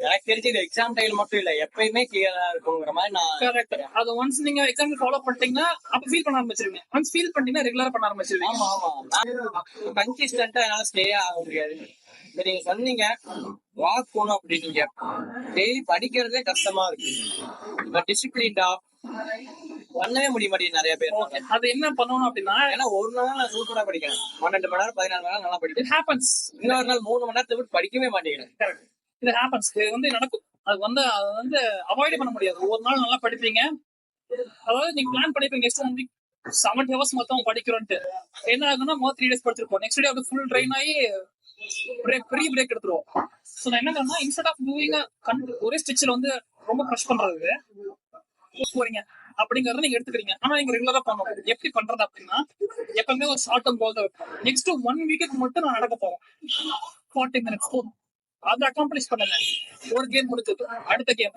எனக்கு தெரிஞ்சு எக்ஸாம் டைம் மட்டும் இல்ல எப்பயுமே கிளியரா இருக்குங்கிற மாதிரி நான் கரெக்ட். அது ஒன்ஸ் நீங்க எக்ஸாம் ஃபாலோ பண்ணிட்டீங்கன்னா அப்ப ஃபீல் பண்ண ஆரம்பிச்சிருவீங்க. ஒன்ஸ் ஃபீல் பண்ணீங்கன்னா ரெகுலரா பண்ண ஆரம்பிச்சிருவீங்க. ஆமா கன்சிஸ்டன்ட்டா என்னால ஸ்டே ஆக முடியாது. நீங்க சொன்னீங்க வாக் போகணும் அப்படின்னீங்க. டெய்லி படிக்கிறதே கஷ்டமா இருக்கு. இப்ப டிசிப்ளின்டா பண்ணவே முடிய மாட்டேங்குது நிறைய பேர். அது என்ன பண்ணணும் அப்படின்னா, ஏன்னா ஒரு நாள் நான் சூப்பரா படிக்கிறேன், 12 மணி நேரம் 14 மணி நேரம் நல்லா படிக்கிறேன். It happens. இன்னொரு நாள் 3 மணி நேரத்தை விட்டு படிக்கவே மாட்டேங்கிறேன். கரெக்ட், இது ஹேப்பன்ஸ். இது வந்து நடக்கும். அது வந்து அவாய்ட் பண்ண முடியாது. ஒரு நாள் நல்லா படிப்பீங்க, அதாவது நீங்க பிளான் பண்ணிப்பீங்க நெக்ஸ்ட் 1 week 70 hours மொத்தம் படிக்கிறோன்ட்டு. என்ன ஆகுதுன்னா 3 days படிச்சிருப்போம். நெக்ஸ்ட் டே அது ஃபுல் ட்ரெயின் ஆகி பிரேக் எடுத்துருவோம். சோ நான் என்ன பண்ணா, இன்ஸ்டெட் ஆஃப் டூயிங் ஒரே ஸ்டிச்ல வந்து ரொம்ப க்ரஷ் பண்றது போறீங்க அப்படிங்கறத நீங்க எடுத்துக்கிறீங்க. ஆனா நீங்க ரெகுலரா பண்ணணும். எப்படி பண்றது அப்படின்னா, எப்பவுமே ஒரு ஷார்ட் டர்ம் கோல் தான் வைப்போம். நெக்ஸ்ட் 1 week மட்டும் நான் நடக்க போறேன் 40 minutes போதும். அதை அக்காம்ப்ளிஷ் பண்ணுங்க. ஒரு கேம் முடிச்சது, அடுத்த game.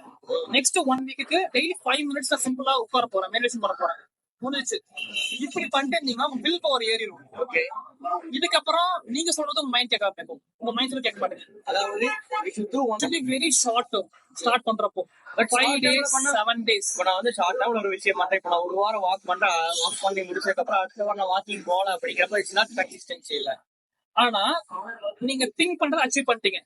Next 1 week daily 5 minutes சிம்பிளா உட்கார போறேன், மெடிடேஷன் பண்ண போறேன். முடிச்சு இப்படி பண்ணிட்டு இருந்தீங்கன்னா வில் பவர் ஏறிடும். ஓகே, இதுக்கப்புறம் நீங்க சொல்றது உங்க மைண்ட் கேட்க ஆரம்பிக்கும். உங்க மைண்ட் கேட்க மாட்டேங்க. அதாவது வெரி ஷார்ட் ஸ்டார்ட் பண்றப்போ 5 days 7 days. இப்ப நான் வந்து ஷார்ட்டா ஒரு விஷயம் பண்றேன். இப்ப நான் ஒரு வாரம் வாக் பண்ணி முடிச்சதுக்கு அப்புறம் அடுத்த வாரம் நான் வாக்கிங் போகல அப்படிங்கிறப்ப இட்ஸ் நாட் கன்சிஸ்டன்சி இல்ல. ஆனா நீங்க திங்க் பண்றதை அச்சீவ் பண்ணிட்டீங்க.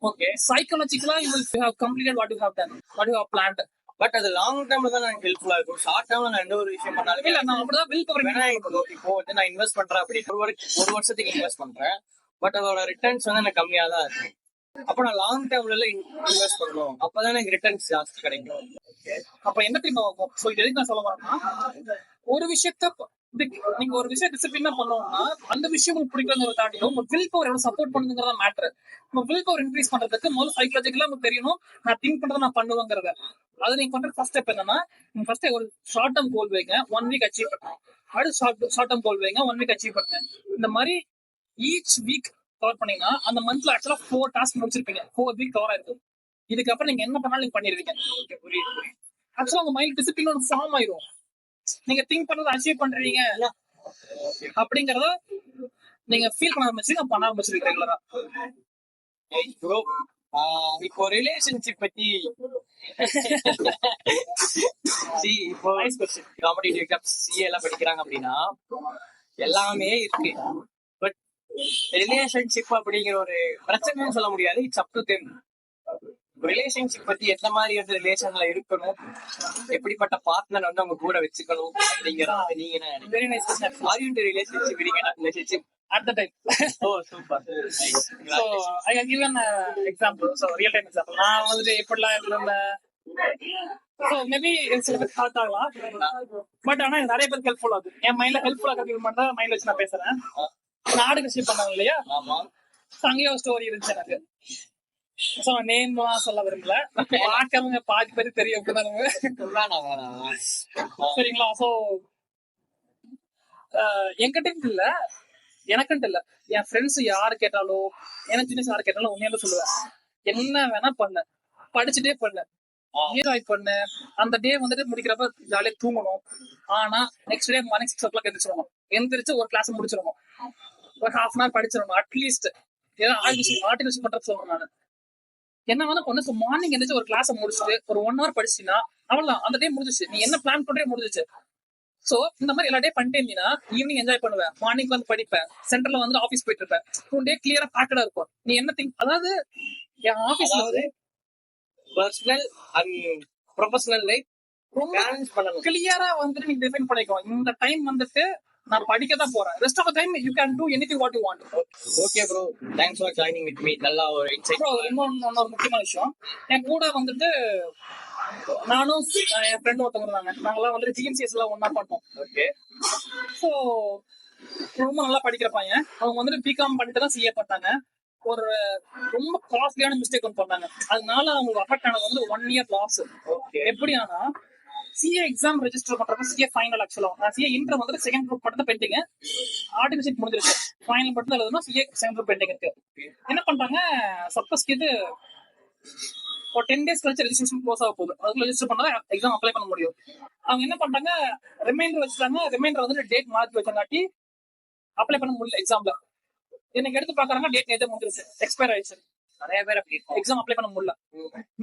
ஓகே, சைக்காலஜிக்கலா you will have completed what you have done, what you have planned. But அது லாங் டேர்ம்ல தான் எனக்கு ஹெல்ப்ஃபுல்லா இருக்கும். ஷார்ட் டேர்ம்ல நான் எந்த ஒரு விஷயம் பண்ணாலுமே இல்ல, நான் அப்படிதான் வில் பவர். வேணா இப்போ வந்து நான் இன்வெஸ்ட் பண்றேன் அப்படி ஒரு வருஷத்துக்கு இன்வெஸ்ட் பண்றேன், பட் அதோட ரிட்டர்ன்ஸ் வந்து எனக்கு கம்மியா தான் இருக்கு. அப்ப நான் லாங் டேர்ம்ல இன்வெஸ்ட் பண்ணணும், அப்பதான் எனக்கு ரிட்டர்ன்ஸ் ஜாஸ்தி கிடைக்கும். அப்ப என்ன தெரியுமா ஆகும்? சோ இது எதுக்கு நான் சொல்ல வரேன்னா, ஒரு விஷயத்த நீங்க ஒரு விஷயம் டிசிப்ளினா பண்ணணும்னா அந்த விஷயம் உங்களுக்கு பிடிக்கிறத தாண்டியும் உங்க வில் பவர் எவ்வளவு சப்போர்ட் பண்ணுங்கிறத மேட்டர். உங்க வில் பவர் இன்க்ரீஸ் பண்றதுக்கு முதல்ல சைக்காலஜிக்கலா உங்களுக்கு தெரியணும், நான் திங்க் பண்றதை நான் பண்ணுவேங்கிறத. அது நீங்க பண்ற ஃபர்ஸ்ட் ஸ்டெப் என்னன்னா, நீங்க ஃபர்ஸ்ட் ஒரு ஷார்ட் டேர்ம் கோல் வைங்க, 1 வீக் அச்சீவ் பண்ணேன். அடுத்து ஷார்ட் டேர்ம் கோல் வைங்க, 1 வீக் அச்சீவ் பண்ணேன். இந்த மாதிரி ஈச் வீக் கவர் பண்ணீங்கன்னா அந்த மந்த்ல ஆக்சுவலா 4 டாஸ்க் முடிச்சிருப்பீங்க. 4 வீக் கவர் ஆயிருக்கும். இதுக்கப்புறம் நீங்க என்ன பண்ணாலும் நீங்க பண்ணிருவீங்க. ஆக்சுவலா உங்க மைண்ட் டிசிப்ளின் ஒரு ஃபார்ம் ஆயிரும். நீங்க திங்க் பண்றதை அச்சீவ் பண்றீங்க அப்படிங்கறத நீங்க ஃபீல் பண்ண ஆரம்பிச்சு நான் பண்ண ஆரம்பிச்சிருக்கேன் ரெகுலரா. ப்ரோ இப்போ ரிலேஷன்ஷிப் பத்தி இப்போ காம்படிட்டிவ் எக்ஸாம்ஸ் சிஏ எல்லாம் படிக்கிறாங்க அப்படின்னா எல்லாமே இருக்கு, பட் ரிலேஷன்ஷிப் அப்படிங்கிற ஒரு பிரச்சனைன்னு சொல்ல முடியாது. It's up to them. Relationship பத்தி எந்த மாதிரி வந்து ரிலேஷன்ல இருக்கணும், எப்படிப்பட்ட பார்ட்னர் வந்து அவங்க கூட வச்சுக்கணும் அப்படிங்கறது நீங்க என்ன? Very nice question. Are you in relationship? Relationship At the time. Oh, super. So I can give an example. So real time example. நான் வந்து எப்படிலாம் இருந்தேன். So maybe சில பேர் ஹார்ட் ஆகலாம், பட் ஆனா நிறைய பேருக்கு ஹெல்ப்ஃபுல் ஆகுது. என் மைண்ட்ல ஹெல்ப்ஃபுல் ஆகிறது மட்டும் தான் மைண்ட்ல வச்சு நான் பேசுறேன். நாடு கட்சி பண்ணாங்க இல்லையா, அங்கேயே ஒரு ஸ்டோரி இருந்துச்சு எனக்கு. சோ நேம் சொல்ல விரும்பல, பாக்கிறவங்க பாதி பேருக்கு தெரியும் அப்படிதானுங்க. சரிங்களா? சோ என்கிட்ட இல்ல, எனக்குன்ட்டு இல்ல, என் ஃப்ரெண்ட்ஸ் யாரு கேட்டாலும், எனக்கு சின்ன யாரு கேட்டாலும் உண்மையில சொல்லுவேன், என்ன வேணா பண்ண, படிச்சுட்டே பண்ண, என்ஜாய் பண்ண, அந்த டே வந்துட்டு முடிக்கிறப்ப ஜாலியா தூங்கணும். ஆனா நெக்ஸ்ட் டே மார்னிங் 6 o'clock எந்திரிச்சிடணும். எந்திரிச்சு ஒரு கிளாஸ் முடிச்சிடணும், ஒரு ஹாஃப் அன் ஹவர் படிச்சிடணும் அட்லீஸ்ட். ஏன்னா ஆர்டிகல்ஸ் பண்றது சொல்றேன் நான். என்ன வேணா பண்ணு, மார்னிங் எந்திரிச்சு ஒரு கிளாஸ் முடிச்சுட்டு ஒரு 1 hour படிச்சுன்னா அவ்வளவுதான், அந்த டே முடிஞ்சிச்சு. நீ என்ன பிளான் பண்றே முடிஞ்சிச்சு. சோ இந்த மாதிரி எல்லா டே பண்ணிட்டே இருந்தீங்கன்னா ஈவினிங் என்ஜாய் பண்ணுவேன், மார்னிங் வந்து படிப்பேன், சென்டர்ல வந்து ஆஃபீஸ் போயிட்டு இருப்பேன். உன் டே கிளியரா பேக்கடா இருக்கும். நீ என்ன திங்க், அதாவது என் ஆபீஸ்ல வந்து personal and professional life balance பண்ணணும். கிளியரா வந்துட்டு நீங்க டிஃபைன் பண்ணிக்கோ, இந்த டைம் வந்துட்டு நான் படிக்க தான் போறேன், rest of the time you can do anything what you want. Okay bro, thanks for joining with me. நல்லா ஒரு இன்சைட். இன்னொரு முக்கியமான விஷயம், என் கூட வந்துட்டு நானும் என் ஃப்ரெண்ட் ஒருத்தவங்க இருந்தாங்க. நாங்கெல்லாம் வந்துட்டு ஜிஎம்சிஎஸ் எல்லாம் ஒன்னா பண்ணோம். ஓகே. ஸோ ரொம்ப நல்லா படிக்கிற பையன். அவங்க வந்துட்டு பிகாம் பண்ணிட்டு தான் சிஏ பண்ணாங்க. ஒரு ரொம்ப காஸ்ட்லியான மிஸ்டேக் ஒன்று பண்ணாங்க, அதனால அவங்களுக்கு அஃபெக்ட் ஆனது வந்து 1 year லாஸ். எப்படி ஆனா, சிஏ எக்ஸாம் ரெஜிஸ்டர் பண்றப்ப சிஏ ஃபைனல், ஆக்சுவலா சிஏ இன்டர் வந்துட்டு செகண்ட் குரூப் மட்டும் தான் பெண்டிங், ஆர்டிபிசிட் முடிஞ்சிருக்கு, ஃபைனல் மட்டும் எழுதுனா சிஏ செகண்ட் குரூப் பெண்டிங் இருக்கு. என்ன பண்றாங்க, சப்போஸ் இது ஒரு 10 days கழிச்சு ரெஜிஸ்ட்ரேஷன் க்ளோஸ் ஆக போகுது, அதுக்கு ரெஜிஸ்டர் பண்ணா எக்ஸாம் அப்ளை பண்ண முடியும். அவங்க என்ன பண்றாங்க, ரிமைண்டர் வச்சுட்டாங்க. ரிமைண்டர் வந்து டேட் மாற்றி வச்சங்காட்டி அப்ளை பண்ண முடியல எக்ஸாம்ல. எனக்கு எடுத்து பாக்குறாங்க, டேட் நேற்று முடிஞ்சிருச்சு, எக்ஸ்பயர் ஆயிடுச்சு. நிறைய பேர் அப்படி எக்ஸாம் அப்ளை பண்ண முடியல,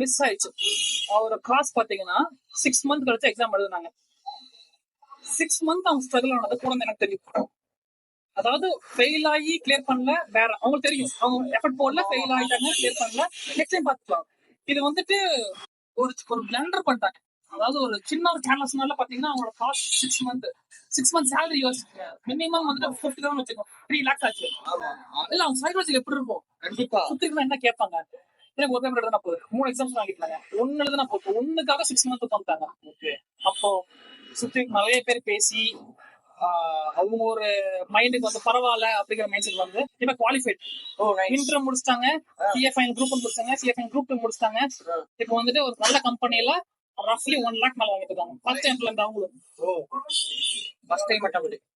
மிஸ் ஆயிடுச்சு. அவரோட கிளாஸ் பாத்தீங்கன்னா 6 months கழிச்சு எக்ஸாம் எழுதுனாங்க. 6 months அவங்க ஸ்ட்ரகிள் ஆனது கூட எனக்கு தெரியும். அதாவது ஃபெயில் ஆகி கிளியர் பண்ணல, வேற அவங்களுக்கு தெரியும், அவங்க எஃபர்ட் போடல, ஃபெயில் ஆயிட்டாங்க, கிளியர் பண்ணல, நெக்ஸ்ட் டைம் பாத்துக்கலாம். இது வந்துட்டு ஒரு பிளண்டர் பண்ணிட்டாங்க. அதாவது ஒரு சின்ன ஒரு கேர்லெஸ்னால பாத்தீங்கன்னா அவங்களோட காஸ்ட் 6 months சேலரி யோசிச்சுங்க, மினிமம் வந்துட்டு 50,000 வச்சுக்கோ, 3 lakhs ஆச்சு. இல்ல அவங்க சைக்காலஜி எப்படி இருக்கும், கண்டிப்பா சுத்திக்கு என்ன கேட்பாங்க. எனக்கு ஒரு பேப்பர் எழுதுனா போதும், 3 எக்ஸாம்ஸ் வாங்கிட்டாங்க, 1 எழுதுனா போதும், 1க்காக 6 months பண்ணிட்டாங்க. அப்போ சுத்தி நிறைய பேர் பேசி அவங்க ஒரு மைண்டுக்கு வந்து பரவாயில்ல அப்படிங்கிற மைண்ட் செட் வந்து இப்ப குவாலிஃபைட், இன்டர் முடிச்சிட்டாங்க, சிஏ ஃபைனல் குரூப் முடிச்சாங்க, சிஏ ஃபைனல் குரூப் முடிச்சிட்டாங்க. இப்போ வந்துட்டு ஒரு நல்ல கம்பெனில ரஃப்லி 1 lakh மேல வாங்கிட்டு இருக்காங்க. ஃபர்ஸ்ட் எம்ப்ளாய்மெண்ட் அவங்களுக்கு. ஃபர்ஸ்ட் டைம்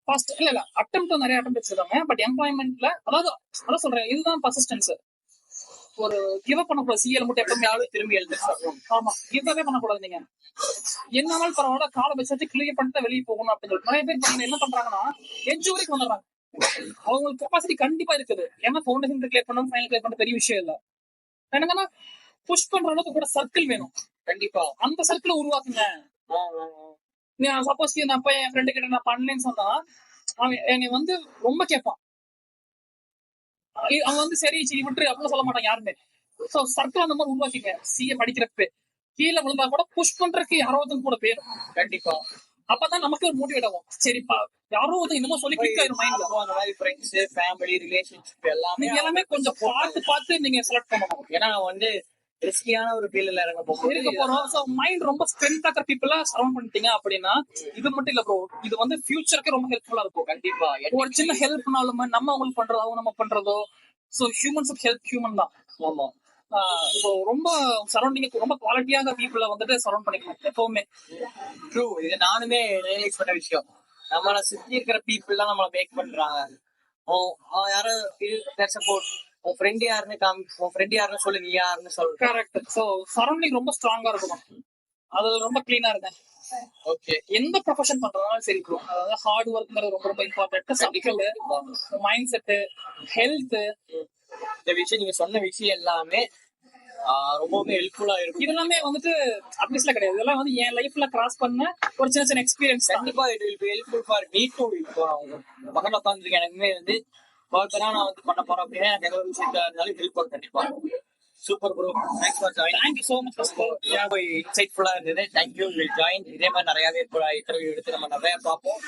ஃபர்ஸ்ட் இல்ல அட்டெம்ப்ட் நிறைய அட்டெம்ப்ட் வச்சிருக்காங்க, பட் எம்ப்ளாய்மெண்ட்ல அதாவது அதான் சொல்றேன், இதுதான் பர்சிஸ்டன்ஸ். ஒரு கிவ் அப் பண்ணக்கூடாது. சிஏல மட்டும் எப்பவுமே திரும்பி எழுது. ஆமா, கிவ்வே பண்ணக்கூடாது. நீங்க என்னாலும் பரவாயில்ல, காலை வச்சு கிளியர் பண்ணிட்டு வெளியே போகணும் அப்படின்னு சொல்லி நிறைய பேர் என்ன பண்றாங்கன்னா எட்ஜ் வரைக்கும் வந்துடுறாங்க. அவங்களுக்கு கெப்பாசிட்டி கண்டிப்பா இருக்குது, ஏன்னா ஃபவுண்டேஷன் கிளியர் பண்ணணும், ஃபைனல் கிளியர் பண்ண பெரிய விஷயம் இல்ல. என்னங்கன்னா புஷ் பண்ற அளவுக்கு கூட சர்க்கிள் வேணும். கண்டிப்பா அந்த சர்க்கிள் உருவாக்குங்க. சப்போஸ் நான் போய் என் ஃப்ரெண்டு கிட்ட நான் பண்ணலன்னு சொன்னா அவன் என்னை வந்து ரொம்ப கேட்பான், அவங்க வந்து சரி சரி விட்டுரு அப்படின்னு சொல்ல மாட்டாங்க யாருமே. சோ சர்க்கிள் அந்த மாதிரி உருவாக்கிங்க. சிஏ படிக்கிறப்ப கீழே விழுந்தா கூட புஷ் பண்றதுக்கு யாரோ ஒருத்தங்க கூட பேரும். கண்டிப்பா. அப்பதான் நமக்கு ஒரு மோட்டிவேட் ஆகும். சரிப்பா யாரோ ஒருத்தர் இன்னமும் சொல்லி கிளிக் ஆயிரும் மைண்ட்ல. அந்த மாதிரி ஃப்ரெண்ட்ஸ், ஃபேமிலி, ரிலேஷன்ஷிப் எல்லாமே நீங்க எல்லாமே கொஞ்சம் பார்த்து நீங்க செலக்ட் பண்ணணும். ஏன்னா வந்து ரிஸ்கியான ஒரு ஃபீல்ட்ல இறங்க போறோம். சோ மைண்ட் ரொம்ப ஸ்ட்ரென்த் ஆக்கிற பீப்புளா சரௌண்ட் பண்ணிட்டீங்க அப்படின்னா இது மட்டும் இல்ல ப்ரோ, இது வந்து ஃபியூச்சருக்கு ரொம்ப ஹெல்ப்ஃபுல்லா இருக்கும். கண்டிப்பா. ஒரு சின்ன ஹெல்ப்னாலுமே நம்ம அவங்களுக்கு பண்றதோ அவங்க நம்ம பண்றதோ, சோ ஹியூமன்ஸுக்கு ஹெல்ப் ஹியூமன் தான். ஆமா. இப்போ ரொம்ப சரௌண்டிங் ரொம்ப குவாலிட்டியாக பீப்புளை வந்துட்டு சரௌண்ட் பண்ணிக்கணும் எப்பவுமே. ட்ரூ. இது நானுமே ரியலைஸ் பண்ண விஷயம். நம்மள சுத்தி இருக்கிற பீப்புள் தான் நம்மள மேக் பண்றாங்க. யாரும் சப்போர்ட் உன் ஃப்ரெண்ட் யாருன்னு சொல்லு, நீ யாருன்னு சொல்லு. கரெக்ட். சோ சரௌண்டிங் ரொம்ப ஸ்ட்ராங்கா இருக்கணும். அதுல ரொம்ப கிளீனா இருக்கேன். ஓகே. எந்த ப்ரொஃபஷன் பண்றதுனாலும் சரி ப்ரோ, அதாவது ஹார்ட் ஒர்க்ங்கிறது ரொம்ப ரொம்ப important. Circle, mind set, health, இந்த விஷயம் நீங்க சொன்ன விஷயம் எல்லாமே ரொம்பவே ஹெல்ப்ஃபுல்லா இருக்கும். இதெல்லாமே வந்துட்டு அட்லீஸ்ட்ல கிடையாது. இதெல்லாம் வந்து என் லைஃப்ல கிராஸ் பண்ண ஒரு சின்ன சின்ன எக்ஸ்பீரியன்ஸ். கண்டிப்பா it will be helpful for me to. இப்போ பக்கத்துல உட்காந்துருக்கேன், எனக்குமே வந்து ஃபர்தரா நான் வந்து பண்ண போறேன் அப்படின்னா எனக்கு ஏதாவது விஷயத்தா இருந்தாலும் ஹெல்ப் பண்ணும் கண்டிப்பா. Super bro, thanks for join. Thank you so much. இன்சைட்ஃபுல்லா இருந்தது. Thank you will join. இதே மாதிரி நிறையவே இன்டர்வியூ எடுத்து நம்ம நிறைய பார்ப்போம்.